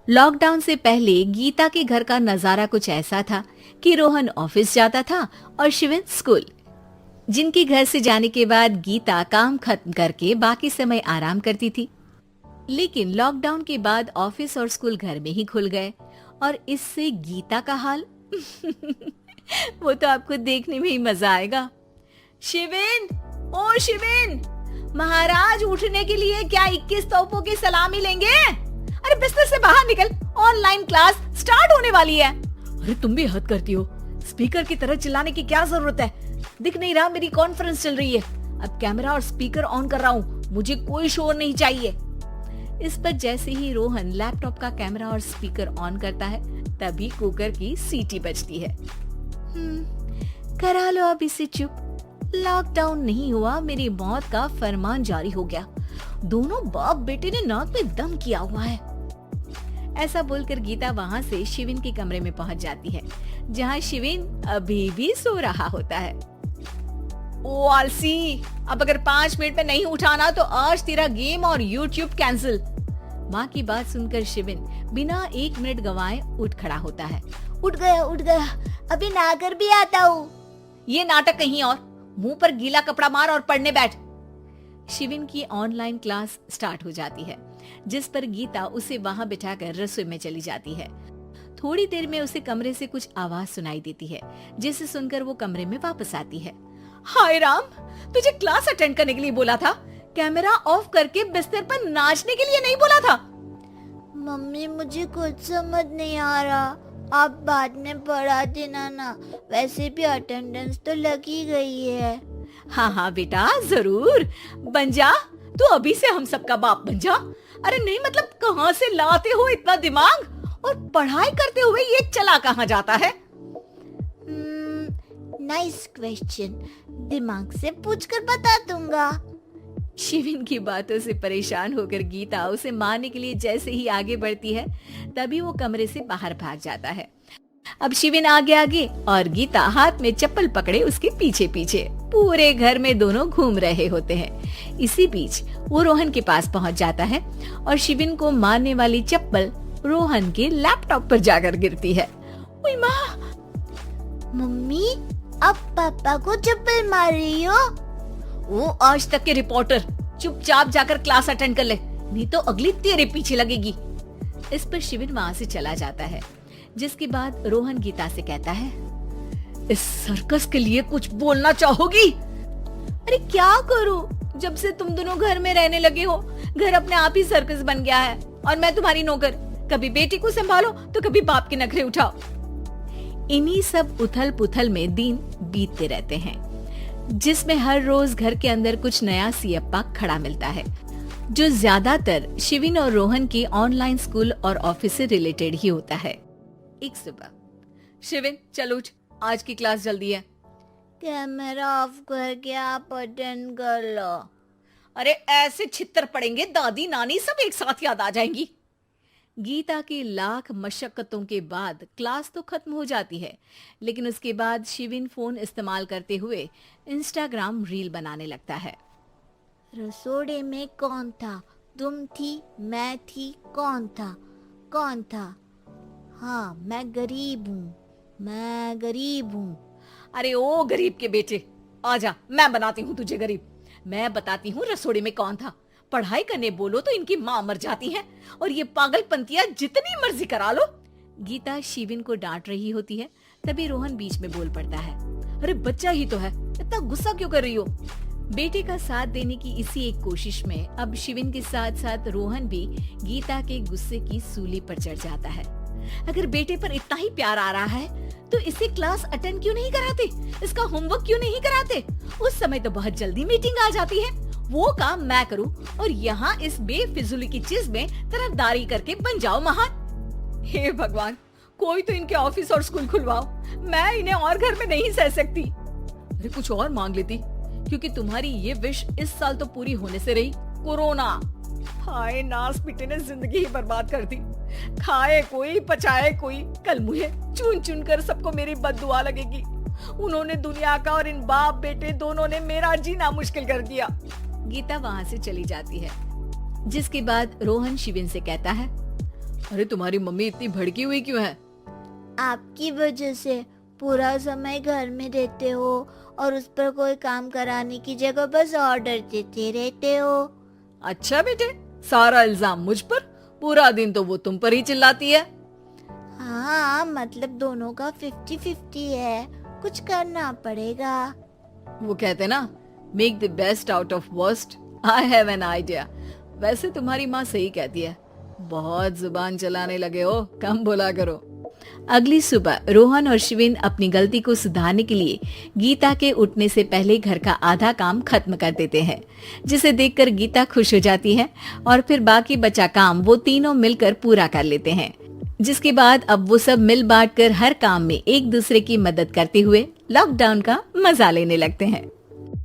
Lockdown से पहले गीता के घर का नजारा कुछ ऐसा था कि रोहन ऑफिस जाता था और शिविन स्कूल। जिनके घर से जाने के बाद गीता काम खत्म करके बाकी समय आराम करती थी। लेकिन लॉकडाउन के बाद ऑफिस और स्कूल घर में ही खुल गए और इससे गीता का हाल वो तो आपको देखने में ही मजा आएगा। शिविन, ओ शिविन, महाराज उठने के लिए क्या 21 तोपों की सलामी लेंगे? अरे बिस्तर से बाहर निकल, ऑनलाइन क्लास स्टार्ट होने वाली है। अरे तुम भी हद करती हो, स्पीकर की तरह चिल्लाने की क्या जरूरत है? दिख नहीं रहा मेरी कॉन्फ्रेंस चल रही है। अब कैमरा और स्पीकर ऑन कर रहा हूँ, मुझे कोई शोर नहीं चाहिए। इस पर जैसे ही रोहन लैपटॉप का कैमरा और स्पीकर ऑन करता है तभी कुकर की सीटी बजती है। करा लो अब इसे चुप। लॉकडाउन नहीं हुआ, मेरी मौत का फरमान जारी हो गया। दोनों बाप बेटे ने नाक में दम किया हुआ है। ऐसा बोलकर गीता वहाँ से शिविन के कमरे में पहुँच जाती है, जहाँ शिविन अभी भी सो रहा होता है। ओ आलसी, अब अगर 5 मिनट में नहीं उठाना तो आज तेरा गेम और यूट्यूब कैंसिल। माँ की बात सुनकर शिविन बिना 1 मिनट गवाए उठ खड़ा होता है। उठ गया, अभी नहाकर भी आता हूँ। ये नाटक कहीं और, मुंह पर गीला कपड़ा मार और पढ़ने बैठ। शिविन की ऑनलाइन क्लास स्टार्ट हो जाती है, जिस पर गीता उसे वहां बिठाकर रसोई में चली जाती है। थोड़ी देर में उसे कमरे से कुछ आवाज सुनाई देती है, जिसे सुनकर वो कमरे में वापस आती है। हाय राम, तुझे क्लास अटेंड करने के लिए बोला था, कैमरा ऑफ करके बिस्तर पर नाचने के लिए नहीं बोला था। मम्मी मुझे कुछ समझ नहीं आ रहा, आप बाद में पढ़ा देना ना, वैसे भी अटेंडेंस तो लगी गई है। हाँ बेटा, जरूर बन जा, तू अभी से हम सबका बाप बन जा। अरे नहीं मतलब कहाँ से लाते हो इतना दिमाग, और पढ़ाई करते हुए ये चला कहाँ जाता है? नाइस क्वेश्चन, दिमाग से पूछकर बता दूंगा। शिविन की बातों से परेशान होकर गीता उसे मारने के लिए जैसे ही आगे बढ़ती है तभी वो कमरे से बाहर भाग जाता है। अब शिविन आगे और गीता हाथ में चप्पल पकड़े उसके पीछे पीछे पूरे घर में दोनों घूम रहे होते हैं। इसी बीच वो रोहन के पास पहुंच जाता है और शिविन को मारने वाली चप्पल रोहन के लैपटॉप पर जाकर गिरती है। ओए माँ! मम्मी, अब पापा को चप्पल मार रही हो? वो आज तक के रिपोर्टर, चुपचाप जाकर क्लास अटेंड कर ले, नहीं तो अगली तेरे पीछे लगेगी। इस पर शिविन वहाँ से चला जाता है, जिसके बाद रोहन गीता से कहता है, इस सर्कस के लिए कुछ बोलना चाहोगी? अरे क्या करूं, जब से तुम दोनों घर में रहने लगे हो, घर अपने आप ही सर्कस बन गया है और मैं तुम्हारी नौकर। कभी बेटी को संभालो तो कभी बाप के नखरे उठाओ। इन्हीं सब उथल पुथल में दिन बीतते रहते हैं, जिसमें हर रोज घर के अंदर कुछ नया सियप्पा खड़ा मिलता है, जो ज्यादातर शिविन और रोहन के ऑनलाइन स्कूल और ऑफिस से रिलेटेड ही होता है। एक सुबह, शिविन चल उठ, आज की क्लास जल्दी है। कैमरा ऑफ करके आप अटेंड कर लो। अरे ऐसे छित्तर पड़ेंगे, दादी नानी सब एक साथ याद आ जाएंगी। गीता की लाख मशक्कतों के बाद क्लास तो खत्म हो जाती है, लेकिन उसके बाद शिविन फोन इस्तेमाल करते हुए इंस्टाग्राम रील बनाने लगता है। रसोड़े में कौन था? तुम थी, मैं थी, कौन था? हाँ, मैं गरीब हूँ। अरे ओ गरीब के बेटे, आजा, मैं बनाती हूँ तुझे गरीब। मैं बताती हूँ रसोड़े में कौन था। पढ़ाई करने बोलो तो इनकी माँ मर जाती है, और ये पागलपंतियां जितनी मर्जी करा लो। गीता शिविन को डांट रही होती है, तभी रोहन बीच में बोल पड़ता है। अरे बच्चा ही तो है, इतना गुस्सा क्यों कर रही हो? बेटे का साथ देने की इसी एक कोशिश में अब शिविन के साथ साथ रोहन भी गीता के गुस्से की सूली पर चढ़ जाता है। अगर बेटे पर इतना ही प्यार आ रहा है तो इसे क्लास अटेंड क्यों नहीं कराते, इसका होमवर्क क्यों नहीं कराते? उस समय तो बहुत जल्दी मीटिंग आ जाती है, वो काम मैं करूं और यहाँ इस बेफिजूली की चीज में तरफदारी करके बन जाओ महान। हे भगवान, कोई तो इनके ऑफिस और स्कूल खुलवाओ, मैं इन्हें और घर में नहीं सह सकती। अरे कुछ और मांग लेती, क्योंकि तुम्हारी ये विश इस साल तो पूरी होने से रही, कोरोना। हाय नास बेटे ने जिंदगी ही बर्बाद कर दी। खाए कोई पचाए कोई, कल मुझे चुन चुन कर सबको मेरी बद्दुआ लगेगी। उन्होंने दुनिया का और इन बाप बेटे दोनों ने मेरा जीना मुश्किल कर दिया। गीता वहाँ से चली जाती है, जिसके बाद रोहन शिविन से कहता है, अरे तुम्हारी मम्मी इतनी भड़की हुई क्यों है? आपकी वजह से पूरा समय घर में रहते हो और उस पर कोई काम कराने की जगह बस ऑर्डर देते रहते हो। अच्छा बेटे, सारा इल्जाम मुझ पर, पूरा दिन तो वो तुम पर ही चिल्लाती है। हाँ, मतलब दोनों का 50-50 है, कुछ करना पड़ेगा। वो कहते ना, make the best out of worst. I have an idea. वैसे तुम्हारी माँ सही कहती है, बहुत जुबान चलाने लगे हो, कम बोला करो। अगली सुबह रोहन और शिविन अपनी गलती को सुधारने के लिए गीता के उठने से पहले घर का आधा काम खत्म कर देते हैं, जिसे देखकर गीता खुश हो जाती है और फिर बाकी बचा काम वो तीनों मिलकर पूरा कर लेते हैं। जिसके बाद अब वो सब मिल बांट कर हर काम में एक दूसरे की मदद करते हुए लॉकडाउन का मजा लेने लगते हैं।